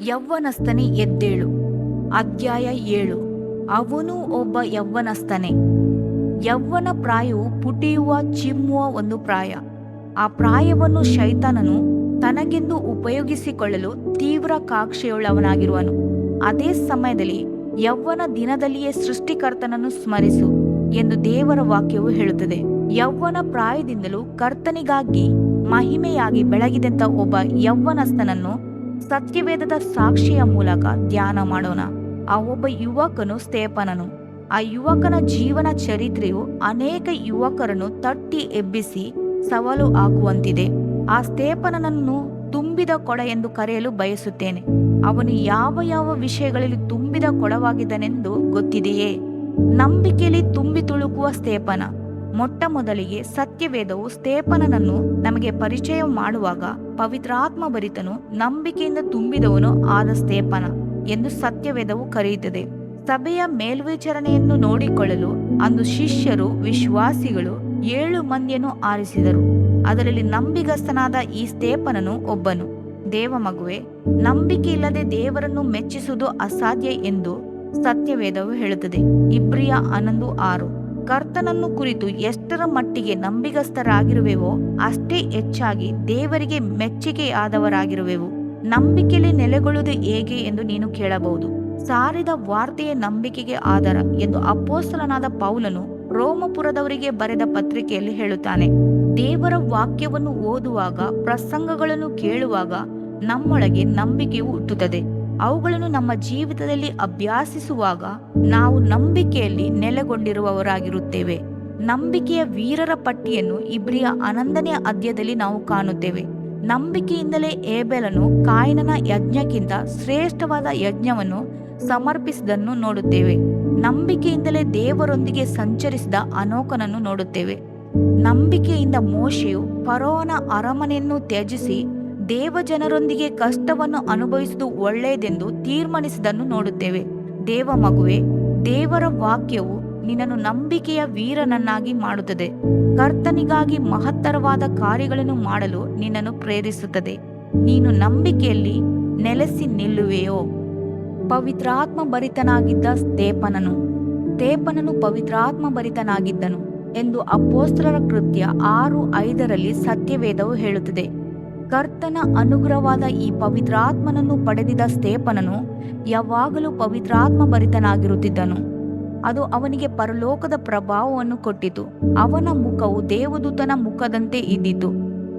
ಯೌವನಸ್ಥನೇ ಎದ್ದೇಳು. ಅಧ್ಯಾಯ 7. ಅವನು ಒಬ್ಬ ಯೌವನಸ್ಥನೇ. ಯೌವನ ಪ್ರಾಯವು ಪುಟಿಯುವ ಚಿಮ್ಮುವ ಒಂದು ಪ್ರಾಯ. ಆ ಪ್ರಾಯವನ್ನು ಶೈತಾನನು ತನಗೆಂದು ಉಪಯೋಗಿಸಿಕೊಳ್ಳಲು ತೀವ್ರ ಕಾಂಕ್ಷೆಯುಳ್ಳವನಾಗಿರುವನು. ಅದೇ ಸಮಯದಲ್ಲಿ ಯೌವನ ದಿನದಲ್ಲಿಯೇ ಸೃಷ್ಟಿಕರ್ತನನ್ನು ಸ್ಮರಿಸು ಎಂದು ದೇವರ ವಾಕ್ಯವು ಹೇಳುತ್ತದೆ. ಯೌವನ ಪ್ರಾಯದಿಂದಲೂ ಕರ್ತನಿಗಾಗಿ ಮಹಿಮೆಯಾಗಿ ಬೆಳಗಿದಂತ ಒಬ್ಬ ಯೌವನಸ್ಥನನ್ನು ಸತ್ಯವೇದದ ಸಾಕ್ಷಿಯ ಮೂಲಕ ಧ್ಯಾನ ಮಾಡೋಣ. ಆ ಒಬ್ಬ ಯುವಕನು ಸ್ತೇಫನನು. ಆ ಯುವಕನ ಜೀವನ ಚರಿತ್ರೆಯು ಅನೇಕ ಯುವಕರನ್ನು ತಟ್ಟಿ ಎಬ್ಬಿಸಿ ಸವಾಲು ಹಾಕುವಂತಿದೆ. ಆ ಸ್ತೇಫನನನ್ನು ತುಂಬಿದ ಕೊಡ ಎಂದು ಕರೆಯಲು ಬಯಸುತ್ತೇನೆ. ಅವನು ಯಾವ ಯಾವ ವಿಷಯಗಳಲ್ಲಿ ತುಂಬಿದ ಕೊಡವಾಗಿದ್ದನೆಂದು ಗೊತ್ತಿದೆಯೇ? ನಂಬಿಕೆಯಲ್ಲಿ ತುಂಬಿ ತುಳುಕುವ ಸ್ತೇಫನ. ಮೊಟ್ಟ ಮೊದಲಿಗೆ ಸತ್ಯವೇದವು ಸ್ತೇಫನನನ್ನು ನಮಗೆ ಪರಿಚಯ ಮಾಡುವಾಗ ಪವಿತ್ರಾತ್ಮ ಭರಿತನು, ನಂಬಿಕೆಯಿಂದ ತುಂಬಿದವನು ಆದ ಸ್ತೇಫನ ಎಂದು ಸತ್ಯವೇದವು ಕರೆಯುತ್ತದೆ. ಸಭೆಯ ಮೇಲ್ವಿಚಾರಣೆಯನ್ನು ನೋಡಿಕೊಳ್ಳಲು ಅಂದು ಶಿಷ್ಯರು, ವಿಶ್ವಾಸಿಗಳು 7 ಮಂದಿಯನ್ನು ಆರಿಸಿದರು. ಅದರಲ್ಲಿ ನಂಬಿಗಸ್ತನಾದ ಈ ಸ್ತೇಫನನು ಒಬ್ಬನು. ದೇವಮಗುವೆ, ನಂಬಿಕೆ ಇಲ್ಲದೆ ದೇವರನ್ನು ಮೆಚ್ಚಿಸುವುದು ಅಸಾಧ್ಯ ಎಂದು ಸತ್ಯವೇದವು ಹೇಳುತ್ತದೆ. ಇಬ್ರಿಯ 11:6. ಕರ್ತನನ್ನು ಕುರಿತು ಎಷ್ಟರ ಮಟ್ಟಿಗೆ ನಂಬಿಗಸ್ತರಾಗಿರುವೆವೋ ಅಷ್ಟೇ ಹೆಚ್ಚಾಗಿ ದೇವರಿಗೆ ಮೆಚ್ಚುಗೆಯಾದವರಾಗಿರುವೆವು. ನಂಬಿಕೆಯಲ್ಲಿ ನೆಲೆಗೊಳ್ಳುವುದು ಹೇಗೆ ಎಂದು ನೀನು ಕೇಳಬಹುದು. ಸಾರಿದ ವಾರ್ತೆಯ ನಂಬಿಕೆಗೆ ಆಧಾರ ಎಂದು ಅಪೊಸ್ತಲನಾದ ಪೌಲನು ರೋಮಪುರದವರಿಗೆ ಬರೆದ ಪತ್ರಿಕೆಯಲ್ಲಿ ಹೇಳುತ್ತಾನೆ. ದೇವರ ವಾಕ್ಯವನ್ನು ಓದುವಾಗ, ಪ್ರಸಂಗಗಳನ್ನು ಕೇಳುವಾಗ ನಮ್ಮೊಳಗೆ ನಂಬಿಕೆಯು ಹುಟ್ಟುತ್ತದೆ. ಅವುಗಳನ್ನು ನಮ್ಮ ಜೀವಿತದಲ್ಲಿ ಅಭ್ಯಾಸಿಸುವಾಗ ನಾವು ನಂಬಿಕೆಯಲ್ಲಿ ನೆಲೆಗೊಂಡಿರುವವರಾಗಿರುತ್ತೇವೆ. ನಂಬಿಕೆಯ ವೀರರ ಪಟ್ಟಿಯನ್ನು ಇಬ್ರಿಯ 11ನೇ ಅಧ್ಯಾಯದಲ್ಲಿ ನಾವು ಕಾಣುತ್ತೇವೆ. ನಂಬಿಕೆಯಿಂದಲೇ ಹೇಬೇಲನು ಕಾಯಿನನ ಯಜ್ಞಕ್ಕಿಂತ ಶ್ರೇಷ್ಠವಾದ ಯಜ್ಞವನ್ನು ಸಮರ್ಪಿಸಿದನ್ನು ನೋಡುತ್ತೇವೆ. ನಂಬಿಕೆಯಿಂದಲೇ ದೇವರೊಂದಿಗೆ ಸಂಚರಿಸಿದ ಅನೋಕನನ್ನು ನೋಡುತ್ತೇವೆ. ನಂಬಿಕೆಯಿಂದ ಮೋಶೆಯು ಫರೋಹನ ಅರಮನೆಯನ್ನು ತ್ಯಜಿಸಿ ದೇವಜನರೊಂದಿಗೆ ಕಷ್ಟವನ್ನು ಅನುಭವಿಸುವುದು ಒಳ್ಳೆಯದೆಂದು ತೀರ್ಮಾನಿಸಿದನ್ನು ನೋಡುತ್ತೇವೆ. ದೇವ ಮಗುವೆ, ದೇವರ ವಾಕ್ಯವು ನಿನ್ನನ್ನು ನಂಬಿಕೆಯ ವೀರನನ್ನಾಗಿ ಮಾಡುತ್ತದೆ. ಕರ್ತನಿಗಾಗಿ ಮಹತ್ತರವಾದ ಕಾರ್ಯಗಳನ್ನು ಮಾಡಲು ನಿನ್ನನ್ನು ಪ್ರೇರಿಸುತ್ತದೆ. ನೀನು ನಂಬಿಕೆಯಲ್ಲಿ ನೆಲೆಸಿ ನಿಲ್ಲುವೆಯೋ? ಪವಿತ್ರಾತ್ಮ ಭರಿತನಾಗಿದ್ದ ಸ್ತೇಫನನು ಪವಿತ್ರಾತ್ಮ ಭರಿತನಾಗಿದ್ದನು ಎಂದು ಅಪೊಸ್ತಲರ ಕೃತ್ಯ 6:5 ಸತ್ಯವೇದವು ಹೇಳುತ್ತದೆ. ಕರ್ತನ ಅನುಗ್ರಹವಾದ ಈ ಪವಿತ್ರಾತ್ಮನನ್ನು ಪಡೆದಿದ್ದ ಸ್ತೇಫನನು ಯಾವಾಗಲೂ ಪವಿತ್ರಾತ್ಮ ಭರಿತನಾಗಿರುತ್ತಿದ್ದನು. ಅದು ಅವನಿಗೆ ಪರಲೋಕದ ಪ್ರಭಾವವನ್ನು ಕೊಟ್ಟಿತು. ಅವನ ಮುಖವು ದೇವದೂತನ ಮುಖದಂತೆ ಇದ್ದಿತು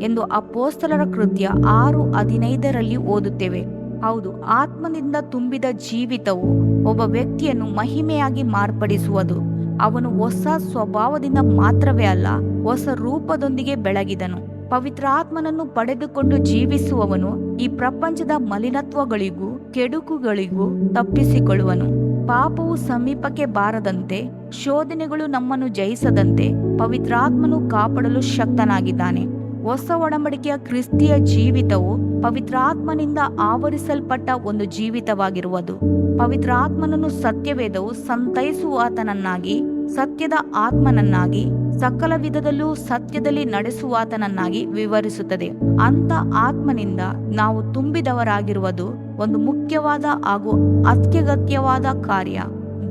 ಎಂದು ಅಪೊಸ್ತಲರ ಕೃತ್ಯ 6:15 ಓದುತ್ತೇವೆ. ಹೌದು, ಆತ್ಮದಿಂದ ತುಂಬಿದ ಜೀವಿತವು ಒಬ್ಬ ವ್ಯಕ್ತಿಯನ್ನು ಮಹಿಮೆಯಾಗಿ ಮಾರ್ಪಡಿಸುವುದು. ಅವನು ಹೊಸ ಸ್ವಭಾವದಿಂದ ಮಾತ್ರವೇ ಅಲ್ಲ, ಹೊಸ ರೂಪದೊಂದಿಗೆ ಬೆಳಗಿದನು. ಪವಿತ್ರಾತ್ಮನನ್ನು ಪಡೆದುಕೊಂಡು ಜೀವಿಸುವವನು ಈ ಪ್ರಪಂಚದ ಮಲಿನತ್ವಗಳಿಗೂ ಕೆಡುಕುಗಳಿಗೂ ತಪ್ಪಿಸಿಕೊಳ್ಳುವನು. ಪಾಪವು ಸಮೀಪಕ್ಕೆ ಬಾರದಂತೆ, ಶೋಧನೆಗಳು ನಮ್ಮನ್ನು ಜಯಿಸದಂತೆ ಪವಿತ್ರಾತ್ಮನು ಕಾಪಾಡಲು ಶಕ್ತನಾಗಿದ್ದಾನೆ. ಹೊಸ ಒಡಂಬಡಿಕೆಯ ಕ್ರಿಸ್ತಿಯ ಜೀವಿತವು ಪವಿತ್ರಾತ್ಮನಿಂದ ಆವರಿಸಲ್ಪಟ್ಟ ಒಂದು ಜೀವಿತವಾಗಿರುವುದು. ಪವಿತ್ರಾತ್ಮನನ್ನು ಸತ್ಯವೇದವು ಸಂತೈಸುವಾತನನ್ನಾಗಿ, ಸತ್ಯದ ಆತ್ಮನನ್ನಾಗಿ, ಸಕಲ ವಿಧದಲ್ಲೂ ಸತ್ಯದಲ್ಲಿ ನಡೆಸುವಾತನನ್ನಾಗಿ ವಿವರಿಸುತ್ತದೆ. ಅಂತ ಆತ್ಮನಿಂದ ನಾವು ತುಂಬಿದವರಾಗಿರುವುದು ಒಂದು ಮುಖ್ಯವಾದ ಹಾಗೂ ಅತ್ಯಗತ್ಯವಾದ ಕಾರ್ಯ.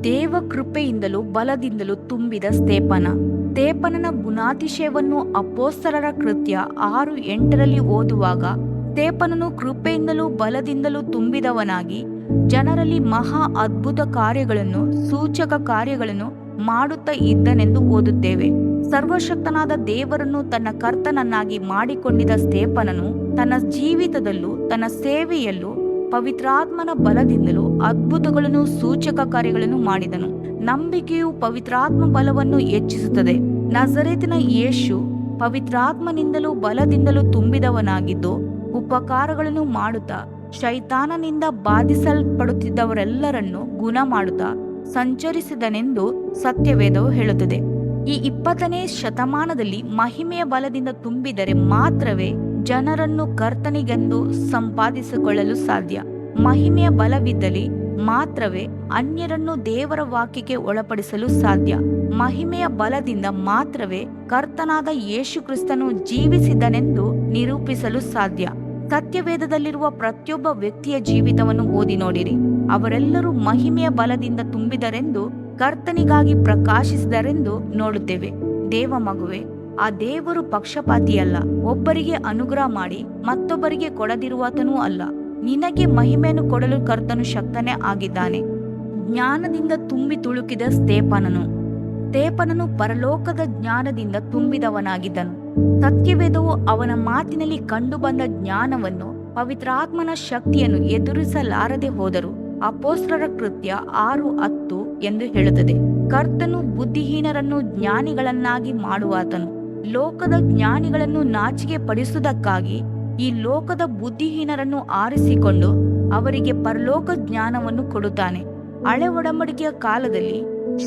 ದೇವ ಕೃಪೆಯಿಂದಲೂ ಬಲದಿಂದಲೂ ತುಂಬಿದ ಸ್ತೇಫನನ ಗುಣಾತಿಶಯವನ್ನು ಅಪೊಸ್ತಲರ ಕೃತ್ಯ 6:8 ಓದುವಾಗ, ಸ್ತೇಫನನು ಕೃಪೆಯಿಂದಲೂ ಬಲದಿಂದಲೂ ತುಂಬಿದವನಾಗಿ ಜನರಲ್ಲಿ ಮಹಾ ಅದ್ಭುತ ಕಾರ್ಯಗಳನ್ನು, ಸೂಚಕ ಕಾರ್ಯಗಳನ್ನು ಮಾಡುತ್ತಾ ಇದ್ದನೆಂದು ಓದುತ್ತೇವೆ. ಸರ್ವಶಕ್ತನಾದ ದೇವರನ್ನು ತನ್ನ ಕರ್ತನನ್ನಾಗಿ ಮಾಡಿಕೊಂಡಿದ್ದ ಸ್ತೇಫನನು ತನ್ನ ಜೀವಿತದಲ್ಲೂ ತನ್ನ ಸೇವೆಯಲ್ಲೂ ಪವಿತ್ರಾತ್ಮನ ಬಲದಿಂದಲೂ ಅದ್ಭುತಗಳನ್ನು, ಸೂಚಕ ಕಾರ್ಯಗಳನ್ನು ಮಾಡಿದನು. ನಂಬಿಕೆಯು ಪವಿತ್ರಾತ್ಮ ಬಲವನ್ನು ಹೆಚ್ಚಿಸುತ್ತದೆ. ನಜರೇತಿನ ಯೇಸು ಪವಿತ್ರಾತ್ಮನಿಂದಲೂ ಬಲದಿಂದಲೂ ತುಂಬಿದವನಾಗಿದ್ದು ಉಪಕಾರಗಳನ್ನು ಮಾಡುತ್ತಾ ಶೈತಾನನಿಂದ ಬಾಧಿಸಲ್ಪಡುತ್ತಿದ್ದವರೆಲ್ಲರನ್ನು ಗುಣ ಮಾಡುತ್ತಾ ಸಂಚರಿಸಿದನೆಂದು ಸತ್ಯವೇದವು ಹೇಳುತ್ತದೆ. ಈ 20ನೇ ಶತಮಾನದಲ್ಲಿ ಮಹಿಮೆಯ ಬಲದಿಂದ ತುಂಬಿದರೆ ಮಾತ್ರವೇ ಜನರನ್ನು ಕರ್ತನಿಗೆಂದು ಸಂಪಾದಿಸಿಕೊಳ್ಳಲು ಸಾಧ್ಯ. ಮಹಿಮೆಯ ಬಲವಿದ್ದಲ್ಲಿ ಮಾತ್ರವೇ ಅನ್ಯರನ್ನು ದೇವರ ವಾಕ್ಯಕ್ಕೆ ಒಳಪಡಿಸಲು ಸಾಧ್ಯ. ಮಹಿಮೆಯ ಬಲದಿಂದ ಮಾತ್ರವೇ ಕರ್ತನಾದ ಯೇಸು ಕ್ರಿಸ್ತನು ಜೀವಿಸಿದನೆಂದು ನಿರೂಪಿಸಲು ಸಾಧ್ಯ. ಸತ್ಯವೇದದಲ್ಲಿರುವ ಪ್ರತಿಯೊಬ್ಬ ವ್ಯಕ್ತಿಯ ಜೀವಿತವನ್ನು ಓದಿ ನೋಡಿರಿ. ಅವರೆಲ್ಲರೂ ಮಹಿಮೆಯ ಬಲದಿಂದ ತುಂಬಿದರೆಂದು, ಕರ್ತನಿಗಾಗಿ ಪ್ರಕಾಶಿಸಿದರೆಂದು ನೋಡುತ್ತೇವೆ. ದೇವ ಮಗುವೆ, ಆ ದೇವರು ಪಕ್ಷಪಾತಿಯಲ್ಲ. ಒಬ್ಬರಿಗೆ ಅನುಗ್ರಹ ಮಾಡಿ ಮತ್ತೊಬ್ಬರಿಗೆ ಕೊಡದಿರುವಾತನೂ ಅಲ್ಲ. ನಿನಗೆ ಮಹಿಮೆಯನ್ನು ಕೊಡಲು ಕರ್ತನು ಶಕ್ತನೇ ಆಗಿದ್ದಾನೆ. ಜ್ಞಾನದಿಂದ ತುಂಬಿ ತುಳುಕಿದ ಸ್ತೇಫನನು ಪರಲೋಕದ ಜ್ಞಾನದಿಂದ ತುಂಬಿದವನಾಗಿದ್ದನು. ಸತ್ಯವೇದವು ಅವನ ಮಾತಿನಲ್ಲಿ ಕಂಡುಬಂದ ಜ್ಞಾನವನ್ನು, ಪವಿತ್ರಾತ್ಮನ ಶಕ್ತಿಯನ್ನು ಎದುರಿಸಲಾರದೆ ಹೋದರು. ಅಪೊಸ್ತಲರ ಕೃತ್ಯ 6:10 ಎಂದು ಹೇಳುತ್ತದೆ. ಕರ್ತನು ಬುದ್ಧಿಹೀನರನ್ನು ಜ್ಞಾನಿಗಳನ್ನಾಗಿ ಮಾಡುವಾತನು. ಲೋಕದ ಜ್ಞಾನಿಗಳನ್ನು ನಾಚಿಕೆ ಪಡಿಸುವುದಕ್ಕಾಗಿ ಈ ಲೋಕದ ಬುದ್ಧಿಹೀನರನ್ನು ಆರಿಸಿಕೊಂಡು ಅವರಿಗೆ ಪರಲೋಕ ಜ್ಞಾನವನ್ನು ಕೊಡುತ್ತಾನೆ. ಹಳೆ ಒಡಂಬಡಿಕೆಯ ಕಾಲದಲ್ಲಿ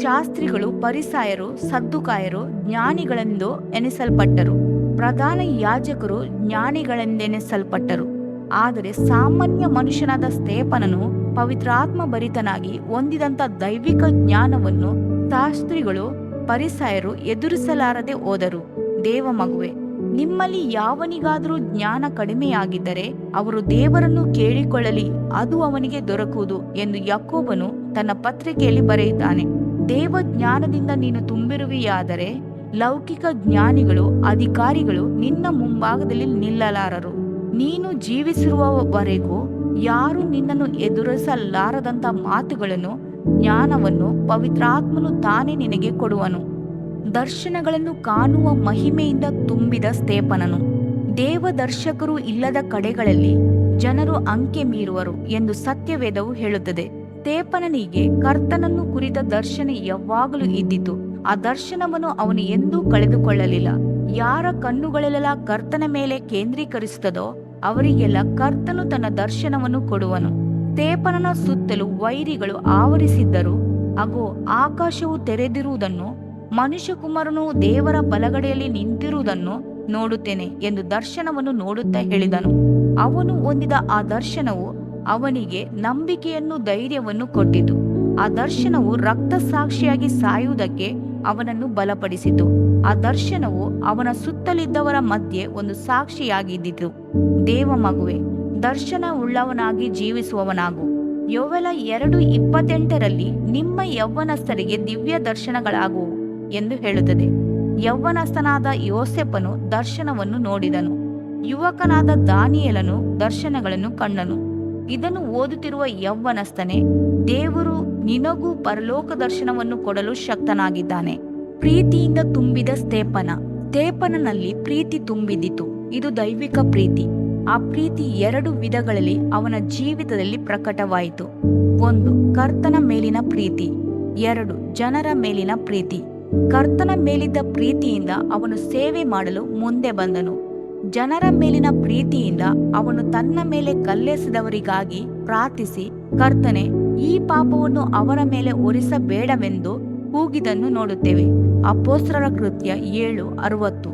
ಶಾಸ್ತ್ರಿಗಳು, ಫರಿಸಾಯರು, ಸದ್ದುಕಾಯರು ಜ್ಞಾನಿಗಳೆಂದು ಎನಿಸಲ್ಪಟ್ಟರು. ಪ್ರಧಾನ ಯಾಜಕರು ಜ್ಞಾನಿಗಳೆಂದೆನಿಸಲ್ಪಟ್ಟರು. ಆದರೆ ಸಾಮಾನ್ಯ ಮನುಷ್ಯನಾದ ಸ್ತೇಫನನು ಪವಿತ್ರಾತ್ಮ ಭರಿತನಾಗಿ ಹೊಂದಿದಂಥ ದೈವಿಕ ಜ್ಞಾನವನ್ನು ಶಾಸ್ತ್ರಿಗಳು, ಫರಿಸಾಯರು ಎದುರಿಸಲಾರದೆ ಹೋದರು. ದೇವ ಮಗುವೆ, ನಿಮ್ಮಲ್ಲಿ ಯಾವನಿಗಾದರೂ ಜ್ಞಾನ ಕಡಿಮೆಯಾಗಿದ್ದರೆ ಅವರು ದೇವರನ್ನು ಕೇಳಿಕೊಳ್ಳಲಿ, ಅದು ಅವನಿಗೆ ದೊರಕುವುದು ಎಂದು ಯಾಕೋಬನು ತನ್ನ ಪತ್ರಿಕೆಯಲ್ಲಿ ಬರೆಯುತ್ತಾನೆ. ದೇವ ಜ್ಞಾನದಿಂದ ನೀನು ತುಂಬಿರುವೆಯಾದರೆ ಲೌಕಿಕ ಜ್ಞಾನಿಗಳು, ಅಧಿಕಾರಿಗಳು ನಿನ್ನ ಮುಂಭಾಗದಲ್ಲಿ ನಿಲ್ಲಲಾರರು. ನೀನು ಜೀವಿಸಿರುವವರೆಗೂ ಯಾರು ನಿನ್ನನ್ನು ಎದುರಿಸಲಾರದಂಥ ಮಾತುಗಳನ್ನು, ಜ್ಞಾನವನ್ನು ಪವಿತ್ರಾತ್ಮನು ತಾನೇ ನಿನಗೆ ಕೊಡುವನು. ದರ್ಶನಗಳನ್ನು ಕಾಣುವ ಮಹಿಮೆಯಿಂದ ತುಂಬಿದ ಸ್ತೇಫನನು. ದೇವದರ್ಶಕರು ಇಲ್ಲದ ಕಡೆಗಳಲ್ಲಿ ಜನರು ಅಂಕೆ ಮೀರುವರು ಎಂದು ಸತ್ಯವೇದವು ಹೇಳುತ್ತದೆ. ಸ್ತೇಫನನಿಗೆ ಕರ್ತನನ್ನು ಕುರಿತ ದರ್ಶನ ಯಾವಾಗಲೂ ಇದ್ದಿತು. ಆ ದರ್ಶನವನ್ನು ಅವನು ಎಂದೂ ಕಳೆದುಕೊಳ್ಳಲಿಲ್ಲ. ಯಾರ ಕಣ್ಣುಗಳೆಲ್ಲ ಕರ್ತನ ಮೇಲೆ ಕೇಂದ್ರೀಕರಿಸುತ್ತದೋ ಅವರಿಗೆಲ್ಲ ಕರ್ತನು ತನ್ನ ದರ್ಶನವನ್ನು ಕೊಡುವನು. ಸ್ತೇಫನನ ಸುತ್ತಲೂ ವೈರಿಗಳು ಆವರಿಸಿದ್ದರು. ಅಗೋ, ಆಕಾಶವು ತೆರೆದಿರುವುದನ್ನು, ಮನುಷ್ಯಕುಮಾರನು ದೇವರ ಬಲಗಡೆಯಲ್ಲಿ ನಿಂತಿರುವುದನ್ನು ನೋಡುತ್ತೇನೆ ಎಂದು ದರ್ಶನವನ್ನು ನೋಡುತ್ತಾ ಹೇಳಿದನು. ಅವನು ಹೊಂದಿದ ಆ ದರ್ಶನವು ಅವನಿಗೆ ನಂಬಿಕೆಯನ್ನು, ಧೈರ್ಯವನ್ನು ಕೊಟ್ಟಿತು. ಆ ದರ್ಶನವು ರಕ್ತಸಾಕ್ಷಿಯಾಗಿ ಸಾಯುವುದಕ್ಕೆ ಅವನನ್ನು ಬಲಪಡಿಸಿತು. ಆ ದರ್ಶನವು ಅವನ ಸುತ್ತಲಿದ್ದವರ ಮಧ್ಯೆ ಒಂದು ಸಾಕ್ಷಿಯಾಗಿದ್ದಿತು. ದೇವ ಮಗುವೆ, ದರ್ಶನ ಉಳ್ಳವನಾಗಿ ಜೀವಿಸುವವನಾಗು. ಯೋವೇಲ 2:28 ನಿಮ್ಮ ಯೌವನಸ್ಥರಿಗೆ ದಿವ್ಯ ದರ್ಶನಗಳಾಗುವು ಎಂದು ಹೇಳುತ್ತದೆ. ಯೌವನಸ್ಥನಾದ ಯೋಸೇಫನು ದರ್ಶನವನ್ನು ನೋಡಿದನು. ಯುವಕನಾದ ದಾನಿಯೇಲನು ದರ್ಶನಗಳನ್ನು ಕಂಡನು. ಇದನ್ನು ಓದುತ್ತಿರುವ ಯೌವನಸ್ಥನೇ, ದೇವರು ನಿನಗೂ ಪರಲೋಕ ದರ್ಶನವನ್ನು ಕೊಡಲು ಶಕ್ತನಾಗಿದ್ದಾನೆ. ಪ್ರೀತಿಯಿಂದ ತುಂಬಿದ ಸ್ತೇಫನನಲ್ಲಿ ಪ್ರೀತಿ ತುಂಬಿದಿತು. ಇದು ದೈವಿಕ ಪ್ರೀತಿ. ಆ ಪ್ರೀತಿ 2 ವಿಧಗಳಲ್ಲಿ ಅವನ ಜೀವಿತದಲ್ಲಿ ಪ್ರಕಟವಾಯಿತು. 1, ಕರ್ತನ ಮೇಲಿನ ಪ್ರೀತಿ. 2, ಜನರ ಮೇಲಿನ ಪ್ರೀತಿ. ಕರ್ತನ ಮೇಲಿದ್ದ ಪ್ರೀತಿಯಿಂದ ಅವನು ಸೇವೆ ಮಾಡಲು ಮುಂದೆ ಬಂದನು. ಜನರ ಮೇಲಿನ ಪ್ರೀತಿಯಿಂದ ಅವನು ತನ್ನ ಮೇಲೆ ಕಲ್ಲೆಸೆದವರಿಗಾಗಿ ಪ್ರಾರ್ಥಿಸಿ, ಕರ್ತನೆ, ಈ ಪಾಪವನ್ನು ಅವರ ಮೇಲೆ ಹೊರಿಸಬೇಡವೆಂದು ಕೂಗಿದನ್ನು ನೋಡುತ್ತೇವೆ. ಅಪೊಸ್ತಲರ ಕೃತ್ಯ 7:60.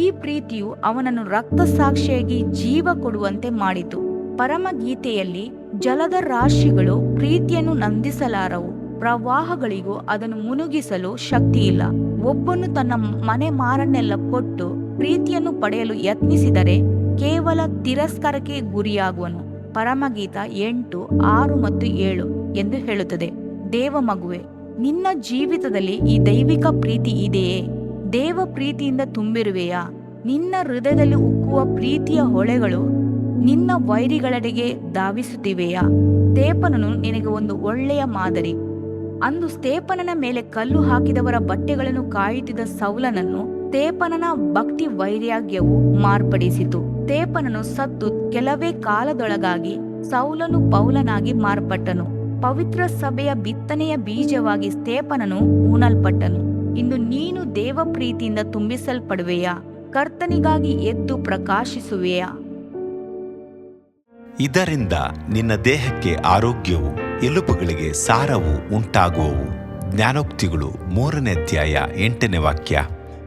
ಈ ಪ್ರೀತಿಯು ಅವನನ್ನು ರಕ್ತಸಾಕ್ಷಿಯಾಗಿ ಜೀವ ಕೊಡುವಂತೆ ಮಾಡಿತು. ಪರಮಗೀತೆಯಲ್ಲಿ ಜಲದ ರಾಶಿಗಳು ಪ್ರೀತಿಯನ್ನು ನಂದಿಸಲಾರವು, ಪ್ರವಾಹಗಳಿಗೂ ಅದನ್ನು ಮುನುಗಿಸಲು ಶಕ್ತಿಯಿಲ್ಲ. ಒಬ್ಬನು ತನ್ನ ಮನೆ ಮಾರನ್ನೆಲ್ಲ ಕೊಟ್ಟು ಪ್ರೀತಿಯನ್ನು ಪಡೆಯಲು ಯತ್ನಿಸಿದರೆ ಕೇವಲ ತಿರಸ್ಕಾರಕ್ಕೆ ಗುರಿಯಾಗುವನು. ಪರಮಗೀತ 8:6-7 ಎಂದು ಹೇಳುತ್ತದೆ. ದೇವ ಮಗುವೆ, ನಿನ್ನ ಜೀವಿತದಲ್ಲಿ ಈ ದೈವಿಕ ಪ್ರೀತಿ ಇದೆಯೇ? ದೇವ ಪ್ರೀತಿಯಿಂದ ತುಂಬಿರುವೆಯಾ? ನಿನ್ನ ಹೃದಯದಲ್ಲಿ ಉಕ್ಕುವ ಪ್ರೀತಿಯ ಹೊಳೆಗಳು ನಿನ್ನ ವೈರಿಗಳೆಡೆಗೆ ಧಾವಿಸುತ್ತಿವೆಯಾ? ಸ್ತೇಫನನು ನಿನಗೆ ಒಂದು ಒಳ್ಳೆಯ ಮಾದರಿ. ಅಂದು ಸ್ತೇಫನನ ಮೇಲೆ ಕಲ್ಲು ಹಾಕಿದವರ ಬಟ್ಟೆಗಳನ್ನು ಕಾಯುತ್ತಿದ್ದ ಸೌಲನನ್ನು ಸ್ತೇಫನನ ಭಕ್ತಿ ವೈರಾಗ್ಯವು ಮಾರ್ಪಡಿಸಿತು. ಸ್ತೇಫನನು ಸತ್ತು ಕೆಲವೇ ಕಾಲದೊಳಗಾಗಿ ಸೌಲನು ಪೌಲನಾಗಿ ಮಾರ್ಪಟ್ಟನು. ಪವಿತ್ರ ಸಭೆಯ ಬಿತ್ತನೆಯ ಬೀಜವಾಗಿ ಸ್ತೇಫನನು ಹೂಣಲ್ಪಟ್ಟನು. ಇಂದು ನೀನು ದೇವ ಪ್ರೀತಿಯಿಂದ ತುಂಬಿಸಲ್ಪಡುವೆಯಾ? ಕರ್ತನಿಗಾಗಿ ಎದ್ದು ಪ್ರಕಾಶಿಸುವೆಯಾ? ಇದರಿಂದ ನಿನ್ನ ದೇಹಕ್ಕೆ ಆರೋಗ್ಯವು, ಎಲುಬುಗಳಿಗೆ ಸಾರವು ಉಂಟಾಗುವವು. ಜ್ಞಾನೋಕ್ತಿಗಳು 3ನೇ ಅಧ್ಯಾಯ 8ನೇ ವಾಕ್ಯ.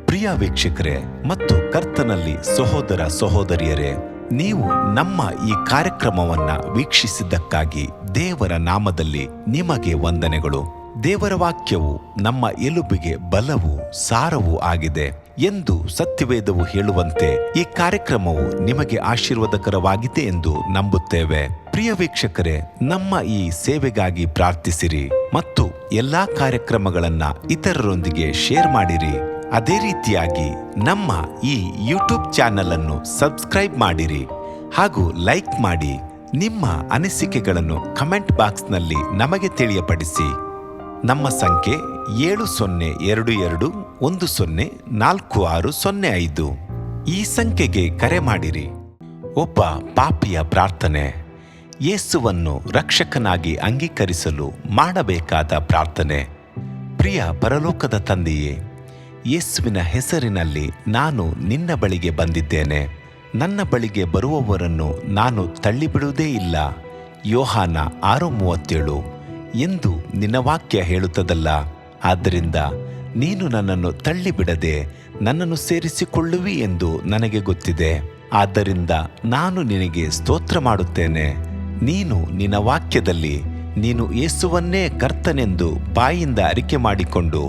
ಪ್ರಿಯ ವೀಕ್ಷಕರೇ ಮತ್ತು ಕರ್ತನಲ್ಲಿ ಸಹೋದರ ಸಹೋದರಿಯರೇ, ನೀವು ನಮ್ಮ ಈ ಕಾರ್ಯಕ್ರಮವನ್ನ ವೀಕ್ಷಿಸಿದ್ದಕ್ಕಾಗಿ ದೇವರ ನಾಮದಲ್ಲಿ ನಿಮಗೆ ವಂದನೆಗಳು. ದೇವರ ವಾಕ್ಯವು ನಮ್ಮ ಎಲುಬಿಗೆ ಬಲವೂ ಸಾರವೂ ಆಗಿದೆ. ಎಂದು ಸತ್ಯವೇದವು ಹೇಳುವಂತೆ ಈ ಕಾರ್ಯಕ್ರಮವು ನಿಮಗೆ ಆಶೀರ್ವಾದಕರವಾಗಿದೆ ಎಂದು ನಂಬುತ್ತೇವೆ. ಪ್ರಿಯ ವೀಕ್ಷಕರೇ, ನಮ್ಮ ಈ ಸೇವೆಗಾಗಿ ಪ್ರಾರ್ಥಿಸಿರಿ ಮತ್ತು ಎಲ್ಲಾ ಕಾರ್ಯಕ್ರಮಗಳನ್ನ ಇತರರೊಂದಿಗೆ ಶೇರ್ ಮಾಡಿರಿ. ಅದೇ ರೀತಿಯಾಗಿ ನಮ್ಮ ಈ ಯೂಟ್ಯೂಬ್ ಚಾನೆಲ್ ಅನ್ನು ಸಬ್ಸ್ಕ್ರೈಬ್ ಮಾಡಿರಿ ಹಾಗೂ ಲೈಕ್ ಮಾಡಿ. ನಿಮ್ಮ ಅನಿಸಿಕೆಗಳನ್ನು ಕಮೆಂಟ್ ಬಾಕ್ಸ್ನಲ್ಲಿ ನಮಗೆ ತಿಳಿಯಪಡಿಸಿ. ನಮ್ಮ ಸಂಖ್ಯೆ 7022104605. ಈ ಸಂಖ್ಯೆಗೆ ಕರೆ ಮಾಡಿರಿ. ಒಬ್ಬ ಪಾಪಿಯ ಪ್ರಾರ್ಥನೆ. ಯೇಸುವನ್ನು ರಕ್ಷಕನಾಗಿ ಅಂಗೀಕರಿಸಲು ಮಾಡಬೇಕಾದ ಪ್ರಾರ್ಥನೆ. ಪ್ರಿಯ ಪರಲೋಕದ ತಂದೆಯೇ, ಯೇಸುವಿನ ಹೆಸರಿನಲ್ಲಿ ನಾನು ನಿನ್ನ ಬಳಿಗೆ ಬಂದಿದ್ದೇನೆ. ನನ್ನ ಬಳಿಗೆ ಬರುವವರನ್ನು ನಾನು ತಳ್ಳಿಬಿಡುವುದೇ ಇಲ್ಲ. ಯೋಹಾನ 6:37 ಎಂದು ನಿನ್ನ ವಾಕ್ಯ ಹೇಳುತ್ತದಲ್ಲ. ಆದ್ದರಿಂದ ನೀನು ನನ್ನನ್ನು ತಳ್ಳಿಬಿಡದೆ ನನ್ನನ್ನು ಸೇರಿಸಿಕೊಳ್ಳುವಿ ಎಂದು ನನಗೆ ಗೊತ್ತಿದೆ. ಆದ್ದರಿಂದ ನಾನು ನಿನಗೆ ಸ್ತೋತ್ರ ಮಾಡುತ್ತೇನೆ. ನೀನು ನಿನ್ನ ವಾಕ್ಯದಲ್ಲಿ ನೀನು ಯೇಸುವನ್ನೇ ಕರ್ತನೆಂದು ಬಾಯಿಂದ ಅರಿಕೆ ಮಾಡಿಕೊಂಡು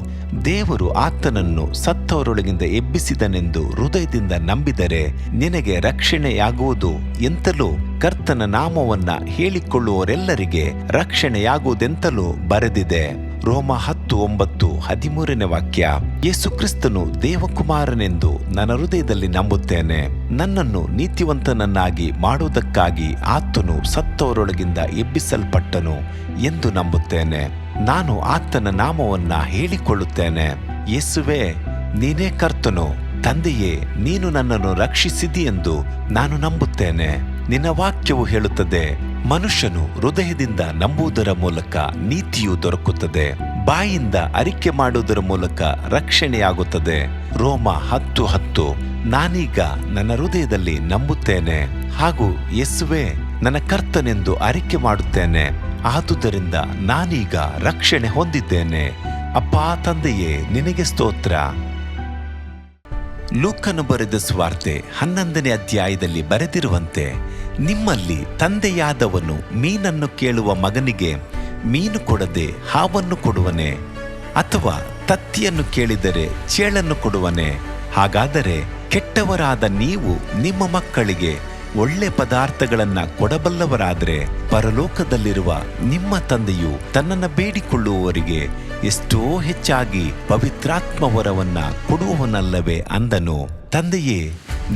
ದೇವರು ಆತನನ್ನು ಸತ್ತವರೊಳಗಿಂದ ಎಬ್ಬಿಸಿದನೆಂದು ಹೃದಯದಿಂದ ನಂಬಿದರೆ ನಿನಗೆ ರಕ್ಷಣೆಯಾಗುವುದು ಎಂತಲೂ ಕರ್ತನ ನಾಮವನ್ನ ಹೇಳಿಕೊಳ್ಳುವವರೆಲ್ಲರಿಗೆ ರಕ್ಷಣೆಯಾಗುವುದೆಂತಲೂ ಬರೆದಿದೆ. ರೋಮ 10:9-13 ವಾಕ್ಯ. ಯೇಸು ಕ್ರಿಸ್ತನು ದೇವಕುಮಾರನೆಂದು ನನ್ನ ಹೃದಯದಲ್ಲಿ ನಂಬುತ್ತೇನೆ. ನನ್ನನ್ನು ನೀತಿವಂತನನ್ನಾಗಿ ಮಾಡುವುದಕ್ಕಾಗಿ ಆತನು ಸತ್ತವರೊಳಗಿಂದ ಎಬ್ಬಿಸಲ್ಪಟ್ಟನು ಎಂದು ನಂಬುತ್ತೇನೆ. ನಾನು ಆತನ ನಾಮವನ್ನ ಹೇಳಿಕೊಳ್ಳುತ್ತೇನೆ. ಯೇಸುವೇ, ನೀನೇ ಕರ್ತನು. ತಂದೆಯೇ, ನೀನು ನನ್ನನ್ನು ರಕ್ಷಿಸಿದಿ ಎಂದು ನಾನು ನಂಬುತ್ತೇನೆ. ನಿನ್ನ ವಾಕ್ಯವು ಹೇಳುತ್ತದೆ, ಮನುಷ್ಯನು ಹೃದಯದಿಂದ ನಂಬುವುದರ ಮೂಲಕ ನೀತಿಯು ದೊರಕುತ್ತದೆ, ಬಾಯಿಂದ ಅರಿಕೆ ಮಾಡುವುದರ ಮೂಲಕ ರಕ್ಷಣೆಯಾಗುತ್ತದೆ. ರೋಮ 10:10. ನಾನೀಗ ನನ್ನ ಹೃದಯದಲ್ಲಿ ನಂಬುತ್ತೇನೆ ಹಾಗೂ ಯೇಸುವೇ ನನ್ನ ಕರ್ತನೆಂದು ಅರಿಕೆ ಮಾಡುತ್ತೇನೆ. ಆದುದರಿಂದ ನಾನೀಗ ರಕ್ಷಣೆ ಹೊಂದಿದ್ದೇನೆ. ಅಪ್ಪಾ ತಂದೆಯೇ, ನಿನಗೆ ಸ್ತೋತ್ರ. ಲೂಕನು ಬರೆದ ಸುವಾರ್ತೆ 11ನೇ ಅಧ್ಯಾಯದಲ್ಲಿ ಬರೆದಿರುವಂತೆ, ನಿಮ್ಮಲ್ಲಿ ತಂದೆಯಾದವನು ಮೀನನ್ನು ಕೇಳುವ ಮಗನಿಗೆ ಮೀನು ಕೊಡದೆ ಹಾವನ್ನು ಕೊಡುವನೆ? ಅಥವಾ ತತ್ತಿಯನ್ನು ಕೇಳಿದರೆ ಚೇಳನ್ನು ಕೊಡುವನೆ? ಹಾಗಾದರೆ ಕೆಟ್ಟವರಾದ ನೀವು ನಿಮ್ಮ ಮಕ್ಕಳಿಗೆ ಒಳ್ಳೆ ಪದಾರ್ಥಗಳನ್ನ ಕೊಡಬಲ್ಲವರಾದರೆ ಪರಲೋಕದಲ್ಲಿರುವ ನಿಮ್ಮ ತಂದೆಯು ತನ್ನನ್ನು ಬೇಡಿಕೊಳ್ಳುವವರಿಗೆ ಎಷ್ಟೋ ಹೆಚ್ಚಾಗಿ ಪವಿತ್ರಾತ್ಮ ವರವನ್ನ ಕೊಡುವವನಲ್ಲವೇ ಅಂದನು. ತಂದೆಯೇ,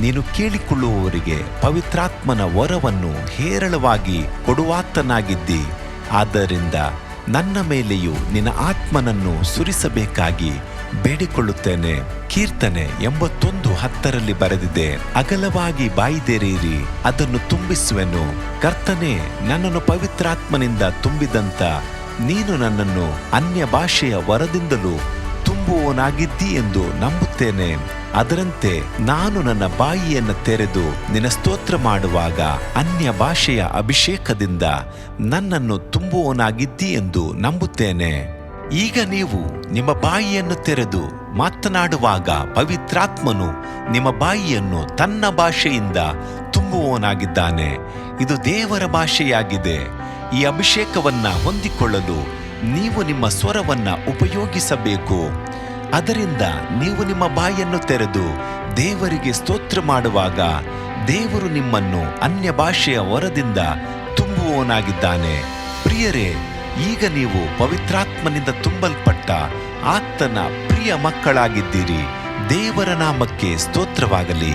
ನೀನು ಕೇಳಿಕೊಳ್ಳುವವರಿಗೆ ಪವಿತ್ರಾತ್ಮನ ವರವನ್ನು ಹೇರಳವಾಗಿ ಕೊಡುವಾತನಾಗಿದ್ದಿ. ಆದ್ದರಿಂದ ನನ್ನ ಮೇಲೆಯೂ ನಿನ್ನ ಆತ್ಮನನ್ನು ಸುರಿಸಬೇಕಾಗಿ ಬೇಡಿಕೊಳ್ಳುತ್ತೇನೆ. ಕೀರ್ತನೆ 81:10 ಬರೆದಿದೆ, ಅಗಲವಾಗಿ ಬಾಯಿದೆರೆಯಿರಿ, ಅದನ್ನು ತುಂಬಿಸುವೆನು. ಕರ್ತನೇ, ನನ್ನನ್ನು ಪವಿತ್ರಾತ್ಮನಿಂದ ತುಂಬಿದಂತ ನೀನು ನನ್ನನ್ನು ಅನ್ಯ ಭಾಷೆಯ ವರದಿಂದಲೂ ತುಂಬುವವನಾಗಿದ್ದಿ ಎಂದು ನಂಬುತ್ತೇನೆ. ಅದರಂತೆ ನಾನು ನನ್ನ ಬಾಯಿಯನ್ನು ತೆರೆದು ನಿನ್ನ ಸ್ತೋತ್ರ ಮಾಡುವಾಗ ಅನ್ಯ ಭಾಷೆಯ ಅಭಿಷೇಕದಿಂದ ನನ್ನನ್ನು ತುಂಬುವವನಾಗಿದ್ದಿ ಎಂದು ನಂಬುತ್ತೇನೆ. ಈಗ ನೀವು ನಿಮ್ಮ ಬಾಯಿಯನ್ನು ತೆರೆದು ಮಾತನಾಡುವಾಗ ಪವಿತ್ರಾತ್ಮನು ನಿಮ್ಮ ಬಾಯಿಯನ್ನು ತನ್ನ ಭಾಷೆಯಿಂದ ತುಂಬುವವನಾಗಿದ್ದಾನೆ. ಇದು ದೇವರ ಭಾಷೆಯಾಗಿದೆ. ಈ ಅಭಿಷೇಕವನ್ನ ಹೊಂದಿಕೊಳ್ಳಲು ನೀವು ನಿಮ್ಮ ಸ್ವರವನ್ನ ಉಪಯೋಗಿಸಬೇಕು. ಅದರಿಂದ ನೀವು ನಿಮ್ಮ ಬಾಯನ್ನು ತೆರೆದು ದೇವರಿಗೆ ಸ್ತೋತ್ರ ಮಾಡುವಾಗ ದೇವರು ನಿಮ್ಮನ್ನು ಅನ್ಯ ಭಾಷೆಯ ವರದಿಂದ ತುಂಬುವವನಾಗಿದ್ದಾನೆ. ಪ್ರಿಯರೇ, ಈಗ ನೀವು ಪವಿತ್ರಾತ್ಮನಿಂದ ತುಂಬಲ್ಪಟ್ಟ ಆತನ ಪ್ರಿಯ ಮಕ್ಕಳಾಗಿದ್ದೀರಿ. ದೇವರ ನಾಮಕ್ಕೆ ಸ್ತೋತ್ರವಾಗಲಿ.